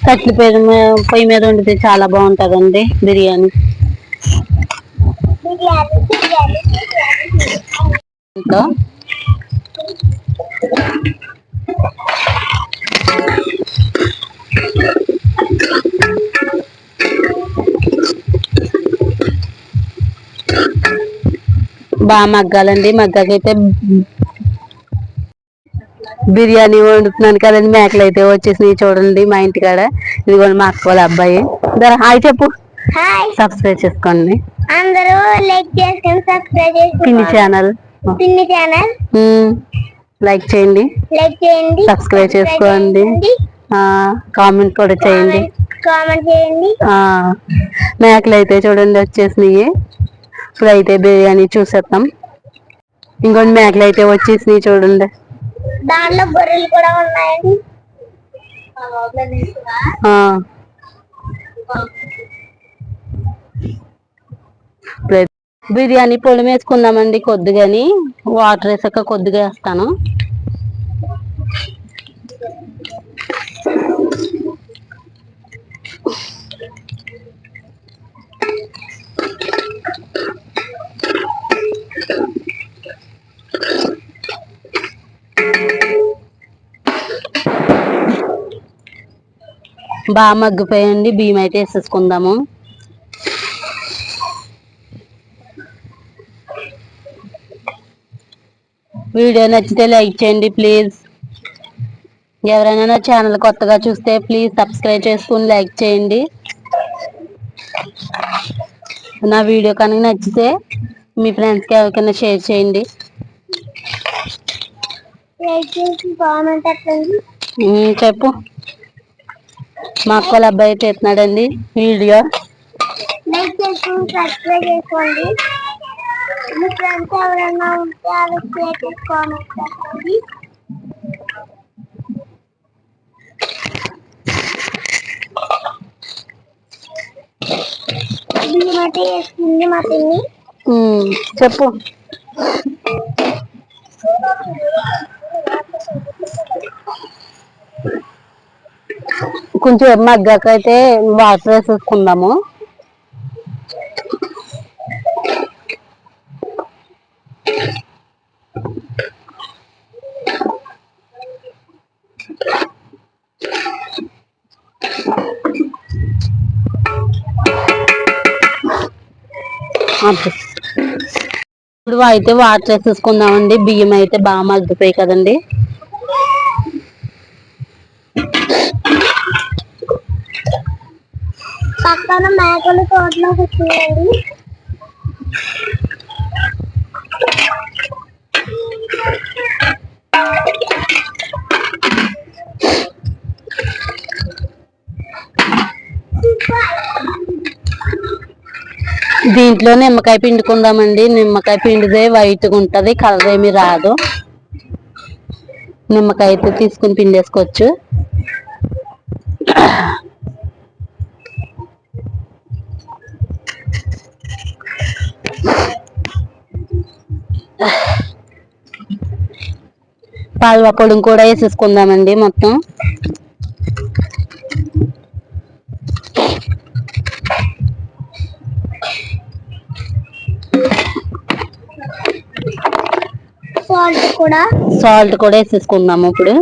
కట్టెల పొయ్యి మీద వండితే చాలా బాగుంటుందండి బిర్యానీ. ఇంట్లో బాగా మగ్గాలండి. మగ్గాకైతే బిర్యానీ వండుతున్నాను కదండి. మేకలు అయితే వచ్చేసి చూడండి మా ఇంటికాడ. ఇదిగోండి మా అక్క వాళ్ళ అబ్బాయి. హాయ్ చెప్పు. సబ్స్క్రైబ్ చేసుకోండి అందరూ. లైక్ చేసుకొని సబ్స్క్రైబ్ చేసుకోండి. పిన్ని ఛానల్ లైక్ చేయండి, సబ్స్క్రైబ్ చేసుకోండి, కామెంట్ కూడా చేయండి. మేకలు అయితే చూడండి వచ్చేసినాయి. ఇప్పుడైతే బిర్యానీ చూసేద్దాం. ఇంకొన్ని మేకలు అయితే వచ్చేసినాయి చూడండి. దాంట్లో గొర్రెలు కూడా ఉన్నాయండి. బిర్యానీ పొడి వేసుకుందామండి. కొద్దిగాని వాటర్ వేసాక కొద్దిగా వేస్తాను. బాగా మగ్గిపోయండి. బియ్యం అయితే వేసేసుకుందాము. వీడియో నచ్చితే లైక్ చేయండి ప్లీజ్. ఎవరైనా నా ఛానల్ కొత్తగా చూస్తే ప్లీజ్ సబ్స్క్రైబ్ చేసుకుని లైక్ చేయండి. నా వీడియో కనుక నచ్చితే మీ ఫ్రెండ్స్కి ఎవరికైనా షేర్ చేయండి. చెప్పు. మా అక్క వాళ్ళ అబ్బాయి చేస్తున్నాడండి వీడియో. లైక్ చేసుకుని సబ్స్క్రైబ్ చేసుకోండి. మీ ఫ్రెండ్స్ ఎవరైనా ఉంటే వాళ్ళకి షేర్ చేసి కామెంట్ చేయండి. బియ్యమైతే వేస్తుంది మా పిన్ని. చెప్పు. కొంచెం మగ్గాకైతే వాటర్ వేసేసుకుందాము. ఇప్పుడు అయితే వాటర్ వేసేసుకుందామండి. బియ్యం అయితే బాగా మగ్గిపోయి కదండి. పక్కన మేకలు తోటలో కూర్చున్నాయండి. దీంట్లో నిమ్మకాయ పిండుకుందామండి. నిమ్మకాయ పిండితే వైట్గా ఉంటుంది, కలర్ ఏమి రాదు. నిమ్మకాయ అయితే తీసుకుని పిండేసుకోవచ్చు. పాల్వా పొడిని కూడా వేసేసుకుందామండి మొత్తం. సాల్ట్ కూడా వేసేసుకుందాము ఇప్పుడు.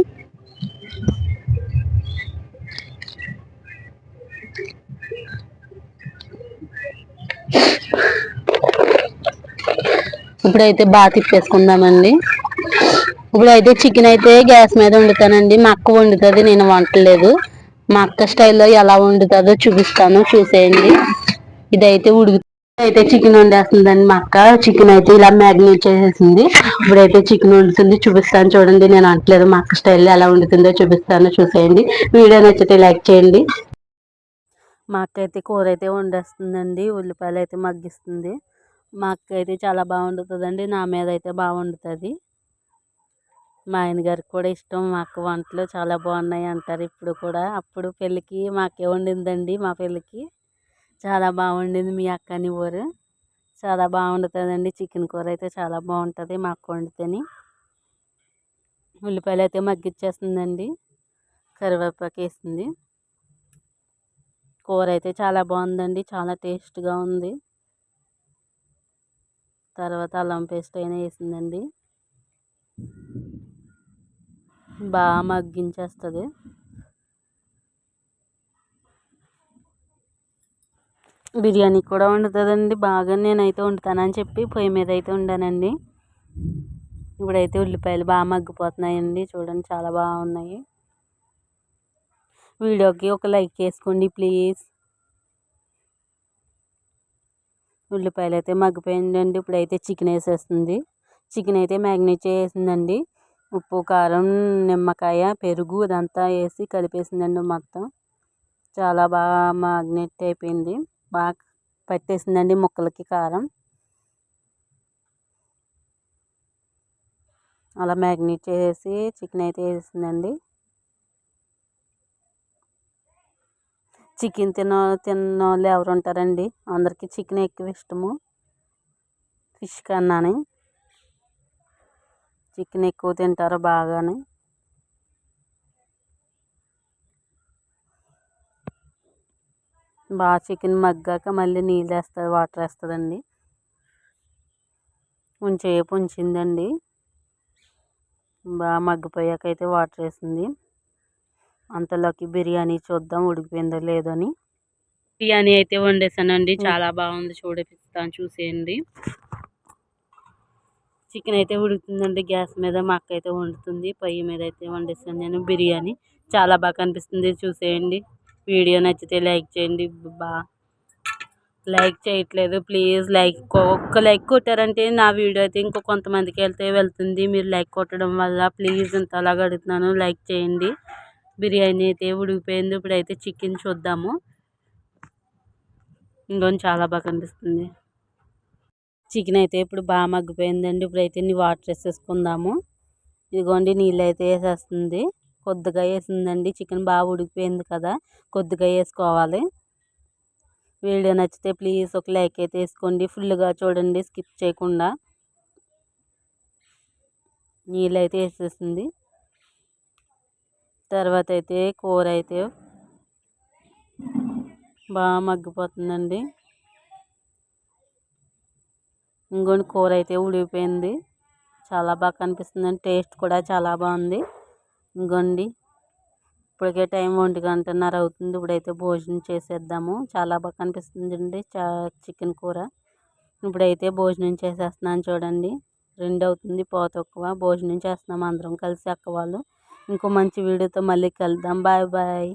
ఇప్పుడైతే బాగా తిప్పేసుకుందామండి. ఇప్పుడైతే చికెన్ అయితే గ్యాస్ మీద వండుతానండి. మా అక్క వండుతుంది, నేను వండలేదు. మా అక్క స్టైల్లో ఎలా వండుతుందో చూపిస్తాను, చూసేయండి. ఇదైతే అయితే చికెన్ వండేస్తుందండి మా అక్క. చికెన్ అయితే ఇలా మ్యారినేట్ చేసేసింది. ఇప్పుడైతే చికెన్ వండుతుంది, చూపిస్తాను చూడండి. నేను అనట్లేదు, మా అక్క స్టైల్లో ఎలా వండుతుందో చూపిస్తాను, చూసేయండి. వీడియో నచ్చితే లైక్ చేయండి. మా అక్క అయితే కూర అయితే వండేస్తుందండి. ఉల్లిపాయలు అయితే మగ్గిస్తుంది. మా అక్క అయితే చాలా బాగా వండుతుందండి. నా మీద అయితే బాగా వండుతుంది. మా ఆయన గారికి కూడా ఇష్టం. మా అక్క వంటలు చాలా బాగున్నాయి అంటారు ఇప్పుడు కూడా. అప్పుడు పెళ్ళికి మా అక్కే వండిందండి. మా పెళ్ళికి చాలా బాగా వండింది మీ అక్కని ఊరు. చాలా బాగా వండుతుందండి. చికెన్ కూర అయితే చాలా బాగుంటుంది మా అక్క వండితేని. ఉల్లిపాయలు అయితే మగ్గిచ్చేస్తుందండి. కరివేపాకు వేసింది. కూర అయితే చాలా బాగుందండి, చాలా టేస్ట్గా ఉంది. తర్వాత అల్లం పేస్ట్ అయినా వేసిందండి, బాగా మగ్గించేస్తుంది. బిర్యానీ కూడా వండుతుందండి బాగా. నేనైతే వండుతానని చెప్పి పొయ్యి మీద అయితే వండానండి. ఇప్పుడైతే ఉల్లిపాయలు బాగా మగ్గిపోతున్నాయండి, చూడండి చాలా బాగున్నాయి. వీడియోకి ఒక లైక్ చేసుకోండి ప్లీజ్. ఉల్లిపాయలు అయితే మగ్గిపోయిందండి. ఇప్పుడైతే చికెన్ వేసేస్తుంది. చికెన్ అయితే మ్యాగ్నేట్ చేసిందండి, ఉప్పు కారం నిమ్మకాయ పెరుగు ఇదంతా వేసి కలిపేసిందండి. మొత్తం చాలా బాగా మ్యాగ్నేట్ అయిపోయింది, బాగా పట్టేసిందండి ముక్కలకి కారం. అలా మ్యాగ్నేట్ చేసి చికెన్ అయితే వేసిందండి. చికెన్ తిన్న వాళ్ళు ఎవరు ఉంటారండి, అందరికీ చికెన్ ఎక్కువ ఇష్టము ఫిష్ కన్నాని. చికెన్ ఎక్కువ తింటారు బాగానే. బాగా చికెన్ మగ్గాక మళ్ళీ నీళ్ళు వేస్తుంది, వాటర్ వేస్తుందండి. కొంచెంసేపు ఉంచిందండి, బాగా మగ్గిపోయాక అయితే వాటర్ వేసింది. అంతలోకి బిర్యానీ చూద్దాం ఉడికిపోయిందో లేదో అని. బిర్యానీ అయితే వండేసానండి, చాలా బాగుంది, చూపిస్తాను చూసేయండి. చికెన్ అయితే ఉడుకుతుందండి గ్యాస్ మీద, మా అక్క అయితే వండుతుంది. పొయ్యి మీద అయితే వండేసాను నేను బిర్యానీ, చాలా బాగా కనిపిస్తుంది, చూసేయండి. వీడియో నచ్చితే లైక్ చేయండి. లైక్ చేయట్లేదు ప్లీజ్, ఒక్క లైక్ కొట్టారంటే నా వీడియో అయితే ఇంకో కొంతమందికి వెళ్తుంది. మీరు లైక్ కొట్టడం వల్ల ప్లీజ్ ఇంతలాగా అడుగుతున్నాను, లైక్ చేయండి. బిర్యానీ అయితే ఉడికిపోయింది. ఇప్పుడైతే చికెన్ చూద్దాము. ఇంకొంచెం చాలా బాగా కనిపిస్తుంది. చికెన్ అయితే ఇప్పుడు బాగా మగ్గిపోయిందండి. ఇప్పుడైతే వాటర్ వేసేసుకుందాము. ఇదిగోండి నీళ్ళు అయితే వేసేస్తుంది, కొద్దిగా వేసిందండి. చికెన్ బాగా ఉడికిపోయింది కదా, కొద్దిగా వేసుకోవాలి. వీడియో నచ్చితే ప్లీజ్ ఒక లైక్ అయితే వేసుకోండి, ఫుల్గా చూడండి స్కిప్ చేయకుండా. నీళ్ళు అయితే వేసేసింది. తర్వాత అయితే కూర అయితే బాగా మగ్గిపోతుందండి. ఇంకొన్ని కూర అయితే ఉడికిపోయింది, చాలా బాగా కనిపిస్తుందండి. టేస్ట్ కూడా చాలా బాగుంది. ఇంకోండి ఇప్పటికే టైం 1:30 అవుతుంది. ఇప్పుడైతే భోజనం చేసేద్దాము. చాలా బాగా కనిపిస్తుందండి చికెన్ కూర. ఇప్పుడైతే భోజనం చేసేస్తున్నాను చూడండి. 2 అవుతుంది తక్కువ. భోజనం చేస్తున్నాము అందరం కలిసి అక్క వాళ్ళు. ఇంకో మంచి వీడియోతో మళ్ళీ కలుద్దాం. Bye bye.